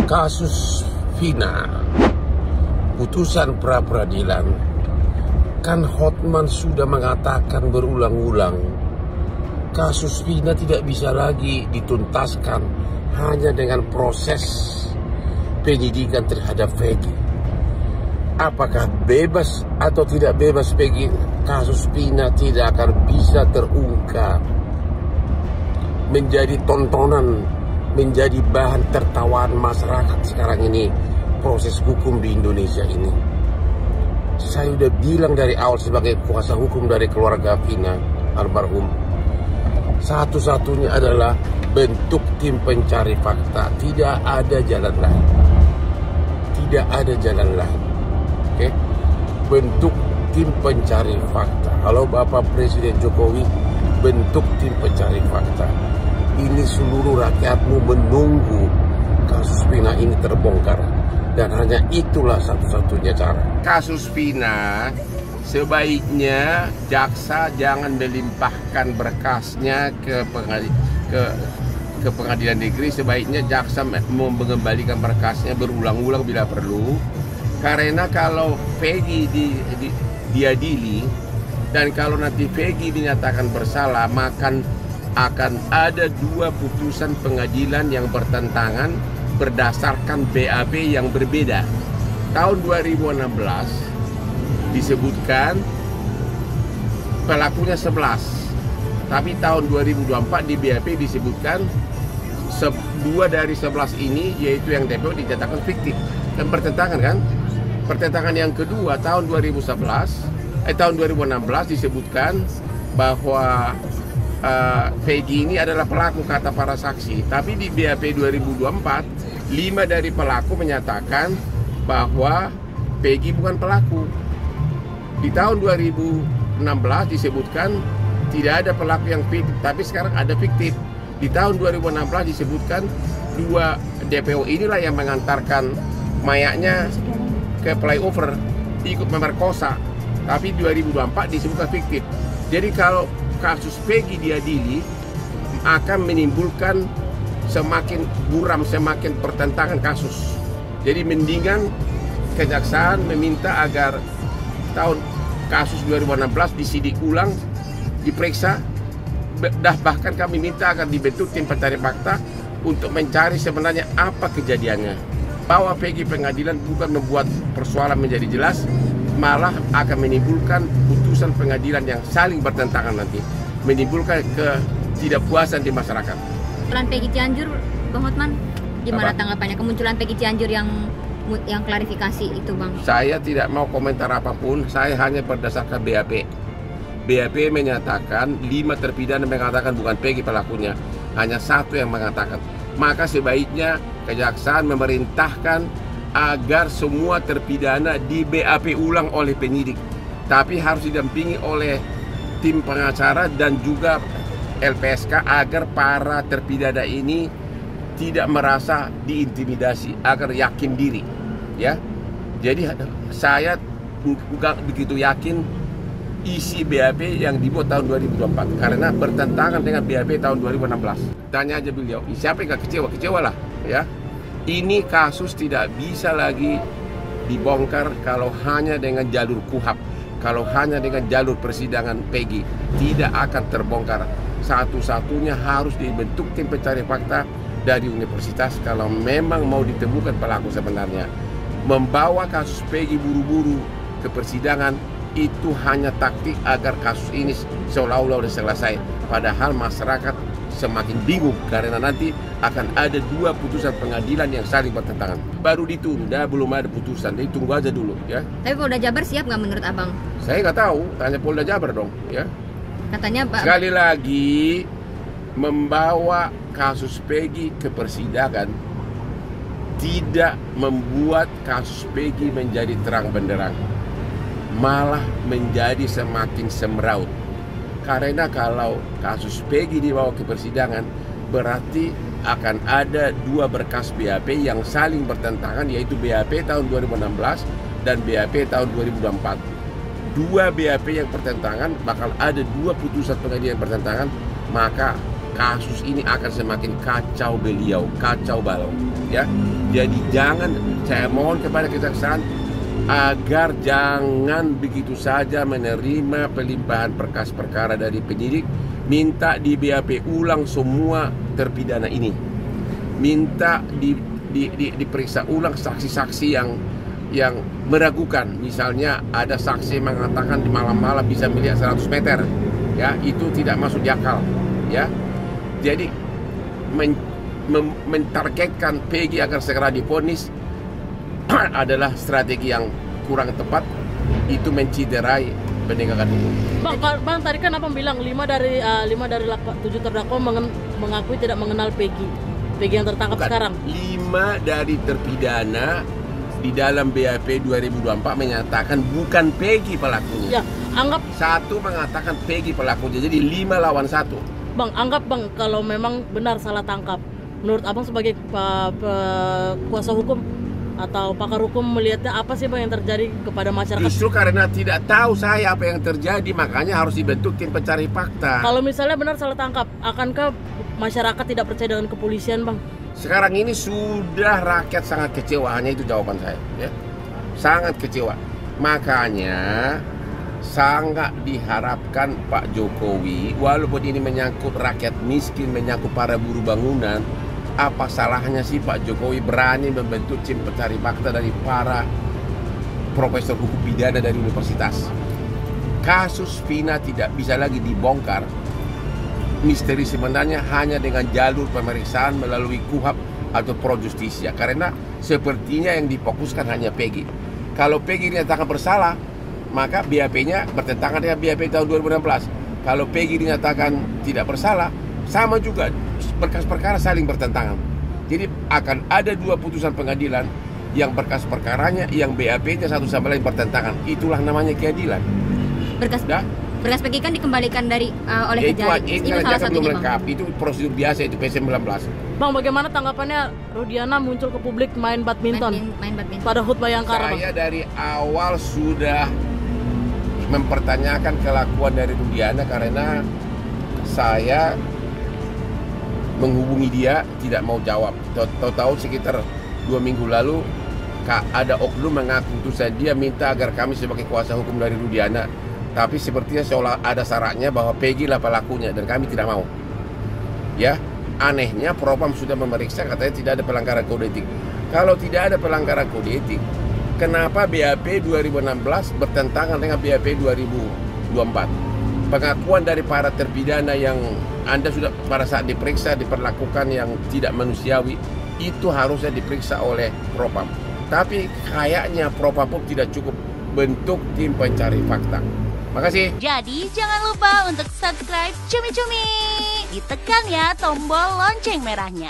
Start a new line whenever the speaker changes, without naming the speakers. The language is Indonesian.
Kasus Vina, putusan pra-peradilan, kan Hotman sudah mengatakan berulang-ulang kasus Vina tidak bisa lagi dituntaskan hanya dengan proses penyidikan terhadap Peggy. Apakah bebas atau tidak bebas Peggy, kasus Vina tidak akan bisa terungkap, menjadi tontonan, menjadi bahan tertawaan masyarakat sekarang ini. Proses hukum di Indonesia ini, saya udah bilang dari awal sebagai kuasa hukum dari keluarga Vina almarhum, satu-satunya adalah bentuk tim pencari fakta. Tidak ada jalan lain, tidak ada jalan lain. Oke? Bentuk tim pencari fakta. Kalau Bapak Presiden Jokowi bentuk tim pencari fakta, ini seluruh rakyatmu menunggu kasus Vina ini terbongkar, dan hanya itulah satu-satunya cara. Kasus Vina sebaiknya jaksa jangan melimpahkan berkasnya ke pengadilan negeri. Sebaiknya jaksa mengembalikan berkasnya berulang-ulang bila perlu, karena kalau Peggy diadili dan kalau nanti Peggy dinyatakan bersalah, maka akan ada dua putusan pengadilan yang bertentangan berdasarkan BAP yang berbeda. Tahun 2016 disebutkan pelakunya 11, tapi tahun 2024 di BAP disebutkan dua dari 11 ini, yaitu yang DPO, dinyatakan fiktif. Dan pertentangan kan? Pertentangan yang kedua tahun 2016 disebutkan bahwa Peggy ini adalah pelaku kata para saksi, tapi di BAP 2024 5 dari pelaku menyatakan bahwa Peggy bukan pelaku. Di tahun 2016 disebutkan tidak ada pelaku yang fiktif, tapi sekarang ada fiktif. Di tahun 2016 disebutkan dua DPO inilah yang mengantarkan mayatnya ke flyover, ikut memerkosa, tapi 2024 disebutkan fiktif. Jadi kalau kasus Peggy diadili akan menimbulkan semakin buram, semakin pertentangan kasus. Jadi mendingan kejaksaan meminta agar tahun kasus 2016 disidik ulang, diperiksa, bahkan kami minta agar dibentuk tim pencari fakta untuk mencari sebenarnya apa kejadiannya. Bawa Peggy pengadilan bukan membuat persoalan menjadi jelas, malah akan menimbulkan putusan pengadilan yang saling bertentangan nanti, menimbulkan ketidakpuasan di masyarakat.
Kemunculan Peggy Cianjur, Bang Hotman, gimana tanggapannya kemunculan Peggy Cianjur yang klarifikasi itu, Bang? Saya tidak mau komentar apapun, saya hanya berdasarkan BAP. BAP menyatakan 5 terpidana mengatakan bukan Peggy pelakunya, hanya 1 yang mengatakan. Maka sebaiknya kejaksaan memerintahkan agar semua terpidana di BAP ulang oleh penyidik, tapi harus didampingi oleh tim pengacara dan juga LPSK agar para terpidana ini tidak merasa diintimidasi, agar yakin diri, ya. Jadi saya nggak begitu yakin isi BAP yang dibuat tahun 2024 karena bertentangan dengan BAP tahun 2016. Tanya aja beliau, siapa yang nggak kecewa? Kecewalah, ya. Ini kasus tidak bisa lagi dibongkar kalau hanya dengan jalur KUHAP, kalau hanya dengan jalur persidangan Peggy, tidak akan terbongkar. Satu-satunya harus dibentuk tim pencari fakta dari universitas kalau memang mau ditemukan pelaku sebenarnya. Membawa kasus Peggy buru-buru ke persidangan itu hanya taktik agar kasus ini seolah-olah sudah selesai, padahal masyarakat semakin bingung karena nanti akan ada 2 putusan pengadilan yang saling bertentangan. Baru ditunda, belum ada putusan, jadi tunggu aja dulu, ya. Tapi Polda Jabar siap nggak menurut Abang? Saya nggak tahu, tanya Polda Jabar dong, ya. Katanya sekali lagi, membawa kasus Peggy ke persidangan tidak membuat kasus Peggy menjadi terang benderang, malah menjadi semakin semraut. Karena kalau kasus Peggy dibawa ke persidangan, berarti akan ada 2 berkas BAP yang saling bertentangan, yaitu BAP tahun 2016 dan BAP tahun 2024. 2 BAP yang bertentangan, bakal ada 2 putusan pengadilan bertentangan, maka
kasus ini akan semakin kacau beliau, kacau balau, ya. Jadi jangan, saya mohon kepada kejaksaan agar jangan begitu saja menerima pelimpahan berkas perkara dari penyidik. Minta di BAP ulang semua terpidana ini. Minta diperiksa ulang saksi-saksi yang meragukan. Misalnya ada saksi mengatakan di malam-malam bisa melihat 100 meter, ya, itu tidak masuk di akal, ya. Jadi mentargetkan Peggy agar segera divonis adalah strategi yang kurang tepat. Itu menciderai penegakan hukum.
Bang, tadi kan Abang bilang 5 dari 7 terdakwa mengakui tidak mengenal Peggy yang tertangkap sekarang.
5 dari terpidana di dalam BAP 2024 menyatakan bukan Peggy pelakunya.
Ya, anggap
1 mengatakan Peggy pelakunya. Jadi 5 lawan 1.
Bang, anggap Bang kalau memang benar salah tangkap. Menurut Abang sebagai kuasa hukum atau pakar hukum melihatnya apa sih Bang yang terjadi kepada masyarakat?
Justru karena tidak tahu saya apa yang terjadi, makanya harus dibentuk tim pencari fakta.
Kalau misalnya benar salah tangkap, akankah masyarakat tidak percaya dengan kepolisian, Bang?
Sekarang ini sudah rakyat sangat kecewa, hanya itu jawaban saya, ya. Sangat kecewa. Makanya sangat diharapkan Pak Jokowi, walaupun ini menyangkut rakyat miskin, menyangkut para buruh bangunan, apa salahnya sih Pak Jokowi berani membentuk tim pencari fakta dari para profesor hukum pidana dari universitas. Kasus Vina tidak bisa lagi dibongkar. Misteri sebenarnya hanya dengan jalur pemeriksaan melalui KUHAP atau Pro Justisia, karena sepertinya yang difokuskan hanya Peggy. Kalau Peggy dinyatakan bersalah, maka BAP-nya bertentangan dengan BAP tahun 2016. Kalau Peggy dinyatakan tidak bersalah, sama juga, berkas perkara saling bertentangan. Jadi akan ada 2 putusan pengadilan yang berkas perkaranya, yang BAP-nya satu sama lain bertentangan. Itulah namanya keadilan.
Berkas Peggy kan dikembalikan dari oleh Kejari.
Itu salah satunya, belum lengkap. Itu prosedur biasa, itu P19.
Bang, bagaimana tanggapannya Rudiana muncul ke publik main badminton pada HUT Bayangkara?
Saya dari awal sudah mempertanyakan kelakuan dari Rudiana karena saya menghubungi dia tidak mau jawab. Tahu-tahu sekitar 2 minggu lalu ada oknum mengaku dia minta agar kami sebagai kuasa hukum dari Rudiana, tapi sepertinya seolah ada syaratnya bahwa Peggy lah pelakunya dan kami tidak mau. Ya, anehnya Propam sudah memeriksa, katanya tidak ada pelanggaran kode etik. Kalau tidak ada pelanggaran kode etik, kenapa BAP 2016 bertentangan dengan BAP 2024? Pengakuan dari para terpidana yang Anda sudah pada saat diperiksa diperlakukan yang tidak manusiawi, itu harusnya diperiksa oleh Propam. Tapi kayaknya Propam pun tidak cukup bentuk tim pencari fakta. Makasih.
Jadi jangan lupa untuk subscribe Cumi Cumi. Ditekan ya tombol lonceng merahnya.